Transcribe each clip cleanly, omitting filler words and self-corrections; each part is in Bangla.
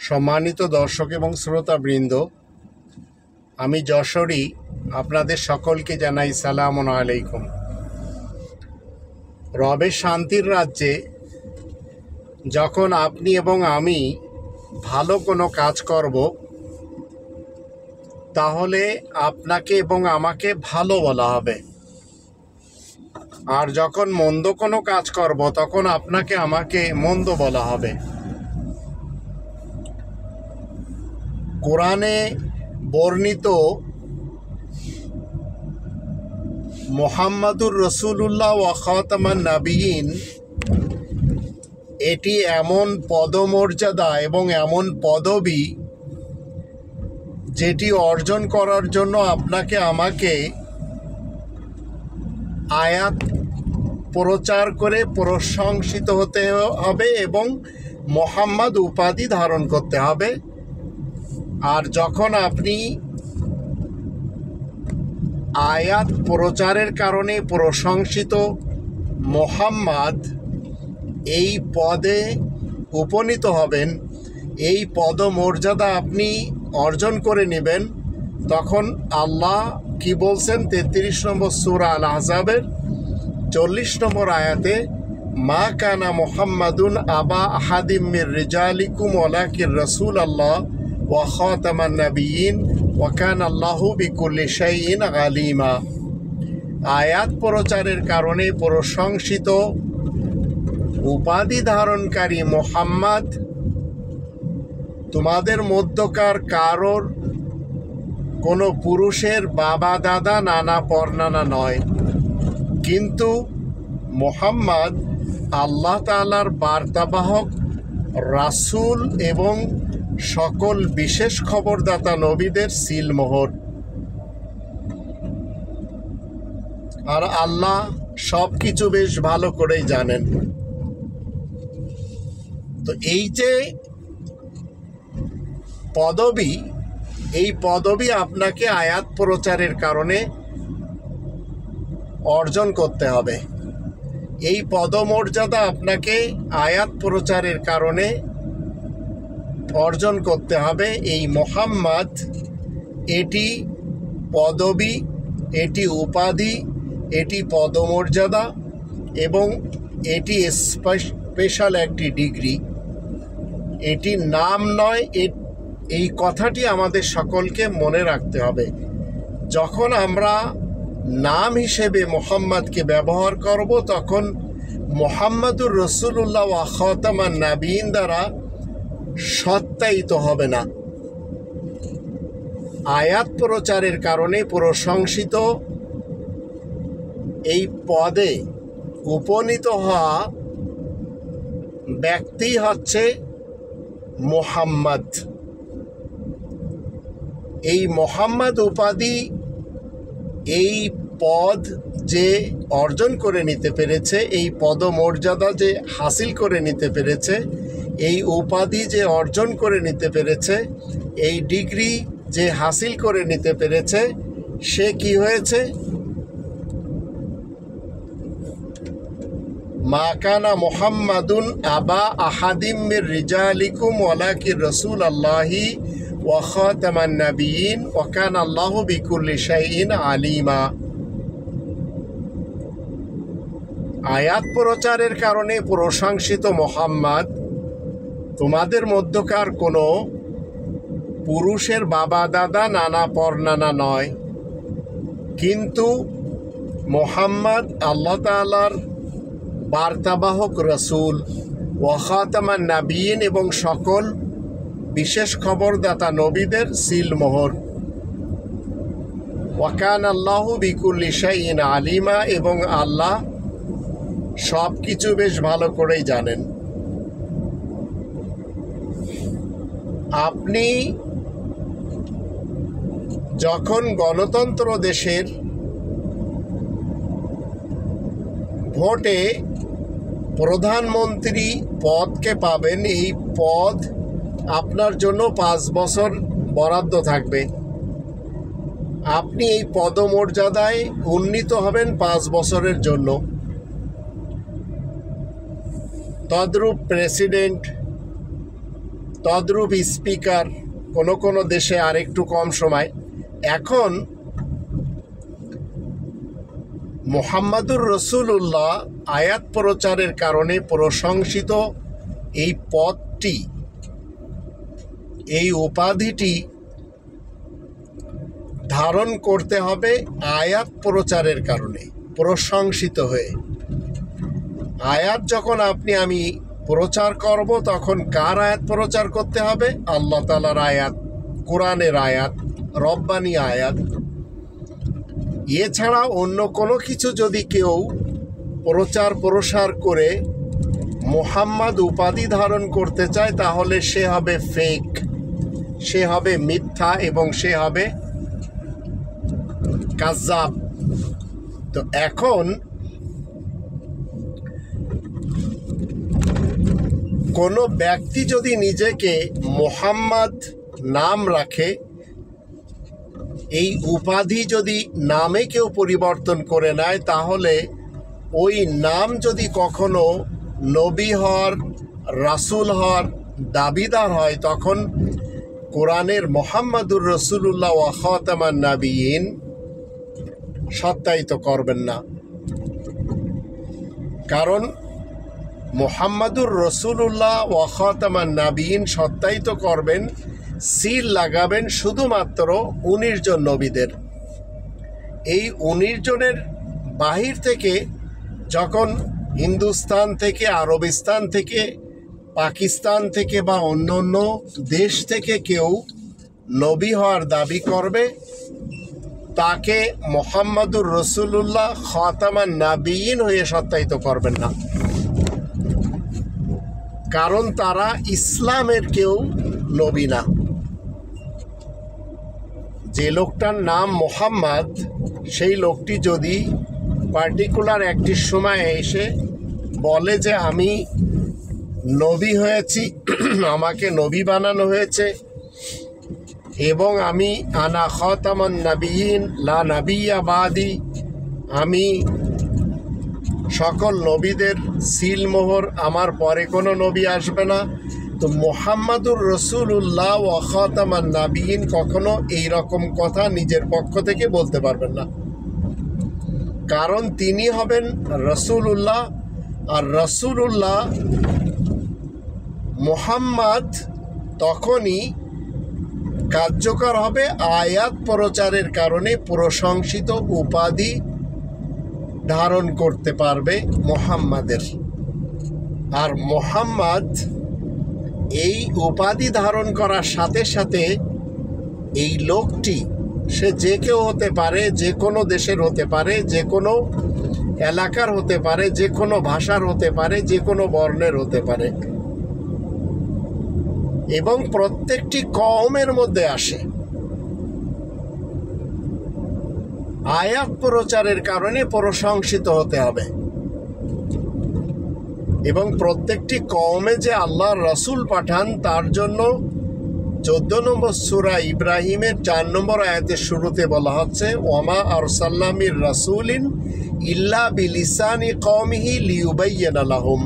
সম্মানিত দর্শক এবং শ্রোতাবৃন্দ, আমি যশোরী আপনাদের সকলকে জানাই সালামুন আলাইকুম। রবের শান্তির রাজ্যে যখন আপনি এবং আমি ভালো কোনো কাজ করব, তাহলে আপনাকে এবং আমাকে ভালো বলা হবে। আর যখন মন্দ কোনো কাজ করব, তখন আপনাকে আমাকে মন্দ বলা হবে। কোরআনে বর্ণিত মুহাম্মাদুর রাসূলুল্লাহ ওয়া খাতামান নাবিয়িন, এটি এমন পদমর্যাদা এবং এমন পদবি যেটি অর্জন করার জন্য আপনাকে আমাকে আয়াত প্রচার করে প্রশংসিত হতে হবে এবং মুহাম্মদ উপাধি ধারণ করতে হবে। আর যখন আপনি আয়াত প্রচারের কারণে প্রশংসিত মুহাম্মদ এই পদে উপনীত হবেন, এই পদমর্যাদা আপনি অর্জন করে নেবেন, তখন আল্লাহ কি বলছেন 33 নম্বর সূরা আল আহজাবের 40 নম্বর আয়াতে, মা কানা মুহাম্মাদুন আবা আহাদিম মির রিজালিকুম ওয়ালাকিন রাসূলুল্লাহ ওয়া খাতামান নাবিয়িন ওয়া কানা আল্লাহু বিকুল্লি শাইইন আলিমা। আয়াত প্রচারের কারণে প্রশংসিত উপাধি ধারণকারী মুহাম্মদ তোমাদের মধ্যকার কারোর কোনো পুরুষের বাবা দাদা নানা পরনানা নয়, কিন্তু মুহাম্মদ আল্লাহ তাআলার বার্তাবাহক রাসূল এবং সকল বিশেষ খবরদাতা নবীদের সিলমোহর। আর আল্লাহ সব কিছু বেশ ভালো করেই জানেন। তো এই যে পদবি, এই পদবি আপনাকে আয়াত প্রচারের কারণে অর্জন করতে হবে। এই পদমর্যাদা আপনাকে আয়াত প্রচারের কারণে অর্জন করতে হবে। এই মুহাম্মদ, এটি পদবি, এটি উপাধি, এটি পদমর্যাদা এবং এটি স্পেশাল একটি ডিগ্রি। এটি নাম নয়, এই কথাটি আমাদের সকলকে মনে রাখতে হবে। যখন আমরা নাম হিসেবে মুহাম্মদকে ব্যবহার করব, তখন মুহাম্মাদুর রাসূলুল্লাহ ওয়া খাতামান নাবিয়িন দ্বারা সত্যায়িত হবে না। আয়াত প্রচারের কারণে প্রশংসিত এই পদে উপনীত হওয়া ব্যক্তি হচ্ছে মুহাম্মদ। এই মুহাম্মদ উপাধি, এই পদ যে অর্জন করে নিতে পেরেছে, এই পদমর্যাদা যে হাসিল করে নিতে পেরেছে, এই উপাধি যে অর্জন করে নিতে পেরেছে, এই ডিগ্রি যে হাসিল করে নিতে পেরেছে, সে কি হয়েছে? মা কানা মুহাম্মাদুন আবা আহাদিম মির রিজালিকুম ওয়ালাকিন রাসূলুল্লাহি ওয়া খাতামান নাবিয়িন ওয়া কানা আল্লাহু বিকুল্লি শাইইন আলিমা। আয়াত প্রচারের কারণে প্রশংসিত মুহাম্মদ তোমাদের মধ্যকার কোনো পুরুষের বাবা দাদা নানা পরনানা নয়, কিন্তু মুহাম্মদ আল্লাহ তাআলার বার্তাবাহক রাসূল ওয়া খাতামান নাবিয়িন এবং সকল বিশেষ খবরদাতা নবীদের সিলমোহর। ওয়া কানা আল্লাহু বিকুল্লি শাইইন আলিমা, এবং আল্লাহ সব কিছু বেশ ভালো করেই জানেন। আপনি যখন গণতন্ত্র দেশের ভোটে প্রধানমন্ত্রী পদকে পাবেন, এই পদ আপনার জন্য 5 বছর বরাদ্দ থাকবে। আপনি এই পদমর্যাদায় উন্নীত হবেন 5 বছরের জন্য। তদ্রূপ প্রেসিডেন্ট, তদ্রূপ স্পিকার, কোনো কোনো দেশে আরেকটু কম সময়। এখন মুহাম্মাদুর রসুল্লাহ আয়াত প্রচারের কারণে প্রশংসিত এই পদটি, এই উপাধিটি ধারণ করতে হবে আয়াত প্রচারের কারণে, প্রশংসিত হয়ে। আয়াত যখন আমি প্রচার করব, তখন কার আয়াত প্রচার করতে হবে? আল্লাহ তাআলার আয়াত, কোরআনের আয়াত, রব্বানি আয়াত। এছাড়া অন্য কোনো কিছু যদি কেউ প্রচার প্রসার করে মুহাম্মদ উপাধি ধারণ করতে চায়, তাহলে সে হবে ফেক, সে হবে মিথ্যা এবং সে হবে কাজ্জাব। তো এখন কোনো ব্যক্তি যদি নিজেকে মুহাম্মদ নাম রাখে, এই উপাধি যদি নামে কেউ পরিবর্তন করে নেয়, তাহলে ওই নাম যদি কখনো নবী হওয়ার, রাসূল হওয়ার দাবিদার হয়, তখন কোরআনের মুহাম্মাদুর রসুলুল্লাহ ওয়া খাতামান নাবিয়িন সত্যায়িত করবেন না। কারণ মুহাম্মাদুর রসুলুল্লাহ ওয়া খাতামান নাবিয়িন সত্যায়িত করবেন, সিল লাগাবেন শুধুমাত্র 19 জন নবীদের। এই 19 জনের বাহির থেকে যখন হিন্দুস্তান থেকে, আরবিস্তান থেকে, পাকিস্তান থেকে বা অন্য অন্য দেশ থেকে কেউ নবী হওয়ার দাবি করবে, তাকে মুহাম্মাদুর রসুলুল্লাহ খাতামান নাবিয়িন হয়ে সত্যায়িত করবেন না। কারণ তারা ইসলামের কেউ নবী না। যে লোকটার নাম মুহাম্মদ, সেই লোকটি যদি পার্টিকুলার একটি সময়ে এসে বলে যে আমি নবী হয়েছি, আমাকে নবী বানানো হয়েছে এবং আমি আনা খাতামান নাবিয়িন লা নাবিয়্যা বাদি, আমি সকল নবীদের সিলমোহর, আমার পরে কোনো নবী আসবে না, তো মুহাম্মাদুর রসুলুল্লাহ ওয়া খাতামান নাবিয়িন কখনো এই রকম কথা নিজের পক্ষ থেকে বলতে পারবেন না। কারণ তিনি হবেন রসুলুল্লাহ, আর রসুলুল্লাহ মুহাম্মদ তখনই কার্যকর হবে আয়াত প্রচারের কারণে প্রশংসিত উপাধি ধারণ করতে পারবে মুহাম্মাদের। আর মুহাম্মদ এই উপাধি ধারণ করার সাথে সাথে এই লোকটি, সে যে কেউ হতে পারে, যে কোনো দেশের হতে পারে, যে কোনো এলাকার হতে পারে, যে কোনো ভাষার হতে পারে, যে কোনো বর্ণের হতে পারে, এবং প্রত্যেকটি কওমের মধ্যে আসে। আয়াত প্রচারের কারণে প্রশংসিত হতে হবে এবং প্রত্যেকটি কওমে যে আল্লাহর রাসূল পাঠান, তার জন্য 14 নম্বর সূরা ইব্রাহিমের 4 নম্বর আয়াতের শুরুতে বলা হচ্ছে, ওয়ামা আরসালনা মির রাসূলিন ইল্লা বিলিসানি কওমিহি লিয়ুবাইয়িনা লাহুম।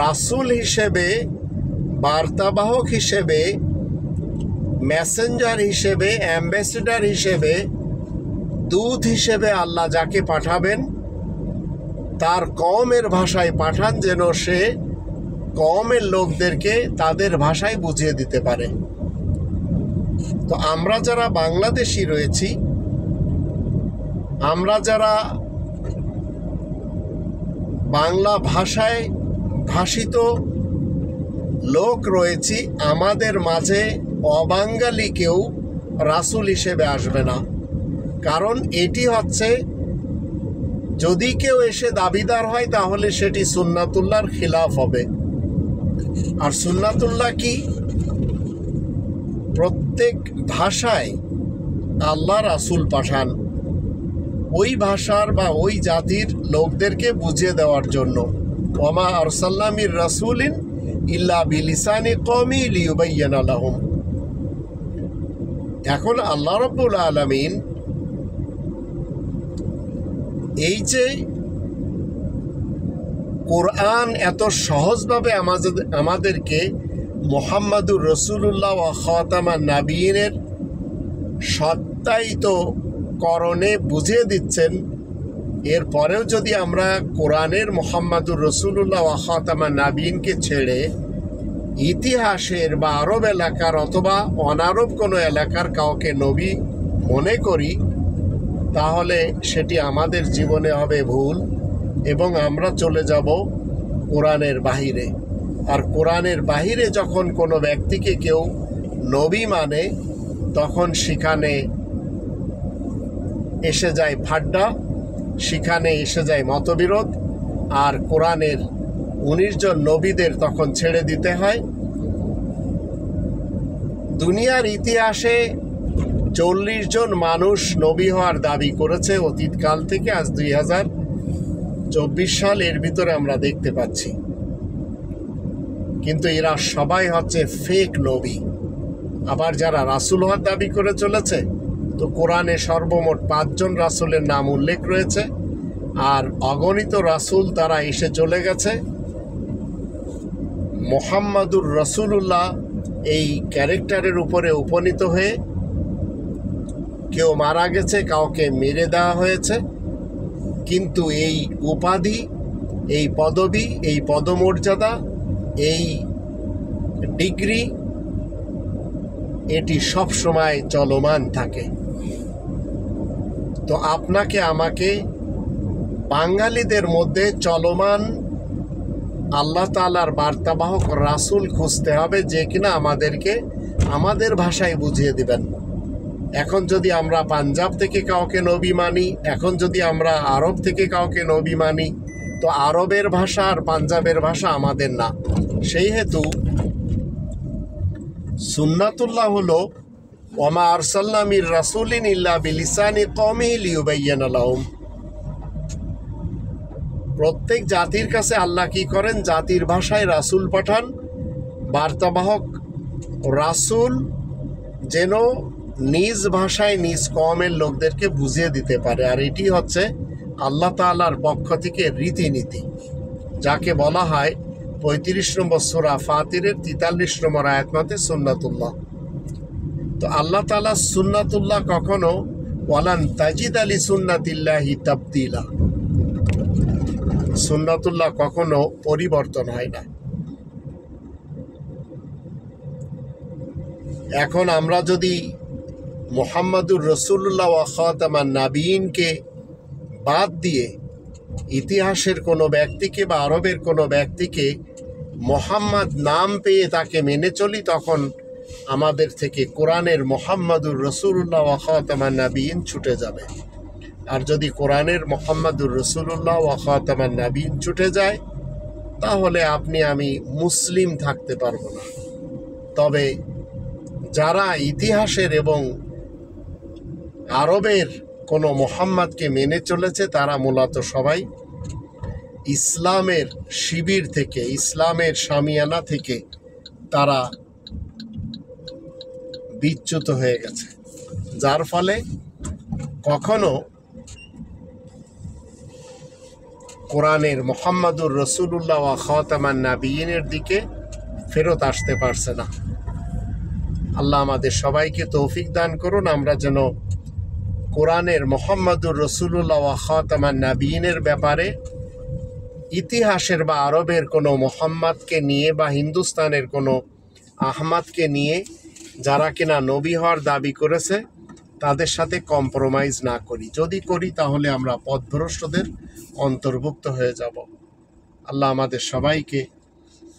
রাসূল হিসেবে, বার্তাবাহক হিসেবে, মেসেঞ্জার হিসেবে, অ্যাম্বাসেডর হিসেবে, দূত হিসেবে আল্লাহ যাকে পাঠাবেন, তার কওমের ভাষায় পাঠান, যেন সে কওমের লোকদেরকে তাদের ভাষায় বুঝিয়ে দিতে পারে। তো আমরা যারা বাংলাদেশি রয়েছি, আমরা যারা বাংলা ভাষায় ভাষিত লোক রয়েছি, আমাদের মাঝে অবাঙালি কেউ রাসূল হিসেবে আসবে না। কারণ এটি হচ্ছে, যদি কেউ এসে দাবিদার হয়, তাহলে সেটি সুন্নাতুল্লাহর খিলাফ হবে। আর সুন্নাতুল্লাহ কি? প্রত্যেক ভাষায় আল্লাহ রাসূল পাঠান ওই ভাষার বা ওই জাতির লোকদেরকে বুঝিয়ে দেওয়ার জন্য। ওয়ামা আরসালনা মির রাসূলিন ইল্লা বিলিসানি কওমি লিয়ুবাইয়িনা লাহুম। এখন আল্লাহ রাব্বুল আলামিন এই যে কোরআন এত সহজভাবে আমাদেরকে মুহাম্মাদুর রসুলুল্লাহ ওয়া খাতামান নাবিয়িনের সত্যায়িত করণে বুঝিয়ে দিচ্ছেন। এরপরেও যদি আমরা কোরআনের মুহাম্মাদুর রসুলুল্লাহ ওয়া খাতামান নাবিয়িনকে ছেড়ে ইতিহাসের বা আরব এলাকার অথবা অনারব কোনো এলাকার কাউকে নবী মনে করি, তাহলে সেটি আমাদের জীবনে হবে ভুল এবং আমরা চলে যাব কোরআনের বাহিরে। আর কোরআনের বাহিরে যখন কোনো ব্যক্তিকে কেউ নবী মানে, তখন সেখানে এসে যায় ফাড্ডা, সেখানে এসে যায় মতবিরোধ। আর কোরআনের 19 জন নবীদের তখন ছেড়ে দিতে হয়। দুনিয়ার ইতিহাসে 40 জন মানুষ নবী হওয়ার দাবি করেছে অতীতকাল থেকে। আজ 2024 সাল, এর ভিতরে আমরা দেখতে পাচ্ছি। কিন্তু এরা সবাই হচ্ছে ফেক নবী। আবার যারা রাসূল হওয়ার দাবি করে চলেছে, তো কোরআনে সর্বমোট 5 জন রাসূলের নাম উল্লেখ রয়েছে, আর অগণিত রাসূল তারা এসে চলে গেছে। মুহাম্মাদুর রসুলুল্লাহ এই ক্যারেক্টারের উপরে উপনীত হয়ে কেউ মারা গেছে, কাউকে মেরে দেওয়া হয়েছে, কিন্তু এই উপাধি, এই পদবি, এই পদমর্যাদা, এই ডিগ্রি, এটি সব সময় চলমান থাকে। তো আপনাকে আমাকে বাঙালিদের মধ্যে চলমান আল্লাহ তাআলার বার্তাবাহক রাসূল খুঁজতে হবে, যে কিনা আমাদেরকে আমাদের ভাষায় বুঝিয়ে দিবেন। এখন যদি আমরা পাঞ্জাব থেকে কাউকে নবী মানি, এখন যদি আমরা আরব থেকে কাউকে নবী মানি, তো আরবের ভাষা আর পাঞ্জাবের ভাষা আমাদের না। সেই হেতু সুন্নাতুল্লাহ হলো ওমা আরসালনা মির রাসূলিন ইল্লা বিলিসানি কওমিহি লিয়ুবাইয়িনা লাহুম। প্রত্যেক জাতির কাছে আল্লাহ কি করেন? জাতির ভাষায় রাসূল পাঠান, বার্তাবাহক রাসূল যেন নিজ ভাষায় নিজ কওমের লোকদেরকে বুঝিয়ে দিতে পারে। আর এটি হচ্ছে আল্লাহ তাআলার পক্ষ থেকে রীতিনীতি, যাকে বলা হয় 35 নম্বর সূরা ফাতিরের 43 নম্বর আয়াত মতে সুন্নাতুল্লাহ। তো আল্লাহ তাআলা সুন্নাতুল্লাহ কখনো ওয়ালান তাজিদা লিসুন্নাতিল্লাহি তাবদীলা, সুন্নাতুল্লাহ কখনো পরিবর্তন হয় না। এখন আমরা যদি মুহাম্মাদুর রসুলুল্লাহ ওয়া খাতামান নাবিয়িনকে বাদ দিয়ে ইতিহাসের কোনো ব্যক্তিকে বা আরবের কোনো ব্যক্তিকে মোহাম্মদ নাম পেয়ে তাকে মেনে চলি, তখন আমাদের থেকে কোরআনের মুহাম্মাদুর রসুলুল্লাহ ওয়া খাতামান নাবিয়িন ছুটে যাবে। আর যদি কোরআনের মুহাম্মাদুর রসুলুল্লাহ ওয়া খাতামান নাবিয়িন ছুটে যায়, তাহলে আপনি আমি মুসলিম থাকতে পারবো না। তবে যারা ইতিহাসের এবং আরবের কোনো মুহাম্মাদকে মেনে চলেছে, তারা মূলত সবাই ইসলামের শিবির থেকে, ইসলামের শামিয়ানা থেকে তারা বিচ্যুত হয়ে গেছে, যার ফলে কখনো কোরআনের মুহাম্মাদুর রসুলুল্লাহ ওয়া খাতামান নাবিয়িনের দিকে ফেরত আসতে পারছে না। আল্লাহ আমাদের সবাইকে তৌফিক দান করুন, আমরা যেন কোরআনের মুহাম্মাদুর রসুলুল্লাহ ওয়া খাতামান নাবিয়িনের ব্যাপারে ইতিহাসের বা আরবের কোনো মুহাম্মাদকে নিয়ে বা হিন্দুস্তানের কোনো আহমাদকে নিয়ে যারা কিনা নবী হওয়ার দাবি করেছে, তাদের সাথে কম্প্রোমাইজ না করি। যদি করি তাহলে আমরা পথভ্রষ্টদের অন্তর্ভুক্ত হয়ে যাব। আল্লাহ আমাদের সবাইকে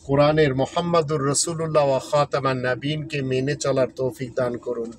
কোরআনের মুহাম্মাদুর রসুলুল্লাহ ওয়া খাতামান নাবিয়িনকে মেনে চলার তৌফিক দান করুন।